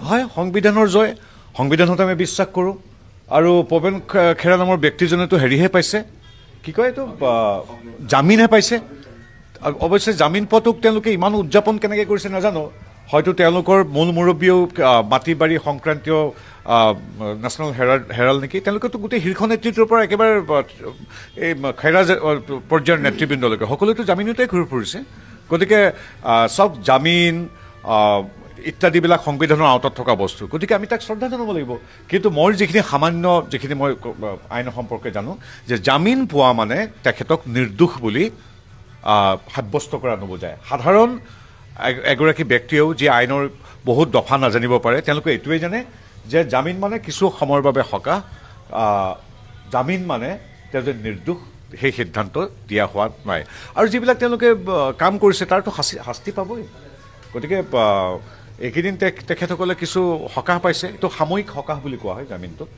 হয় সংবিধানৰ জয়, সংবিধানত আমি বিশ্বাস কৰোঁ। আৰু পৱেন খেৰা নামৰ ব্যক্তিজনেতো হেৰিহে পাইছে, কি কয় এইটো, জামিনহে পাইছে। অৱশ্যে জামিন পোৱাটোক তেওঁলোকে ইমান উদযাপন কেনেকৈ কৰিছে নাজানো। হয়তো তেওঁলোকৰ মূল মুৰব্বীয়েও মাটি বাৰী সংক্ৰান্তীয় নেশ্যনেল হেৰাল্ড নেকি, তেওঁলোকেতো গোটেই শীৰ্ষ নেতৃত্বৰ পৰা একেবাৰে এই খেৰা পৰ্যায়ৰ নেতৃবৃন্দলৈকে সকলোৱেতো জামিনতে ঘূৰি ফুৰিছে। গতিকে চব জামিন ইত্যাদিবিলাক সংবিধানৰ আওতাত থকা বস্তু, গতিকে আমি তাক শ্ৰদ্ধা জনাব লাগিব। কিন্তু মই যিখিনি মই আইন সম্পৰ্কে জানো, যে জামিন পোৱা মানে তেখেতক নিৰ্দোষ বুলি সাব্যস্ত কৰা নুবুজায়। সাধাৰণ এগৰাকী ব্যক্তিয়েও যি আইনৰ বহুত দফা নাজানিব পাৰে, তেওঁলোকে এইটোৱেই জানে যে জামিন মানে কিছু সময়ৰ বাবে সকাহ, জামিন মানে তেওঁ যে নিৰ্দোষ সেই সিদ্ধান্ত দিয়া হোৱা নাই। আৰু যিবিলাক তেওঁলোকে কাম কৰিছে তাৰতো শাস্তি পাবই। গতিকে এইকেইদিন তেখেতসকলে কিছু সকাহ পাইছে, এইটো সাময়িক সকাহ বুলি কোৱা হয় জামিনটোক।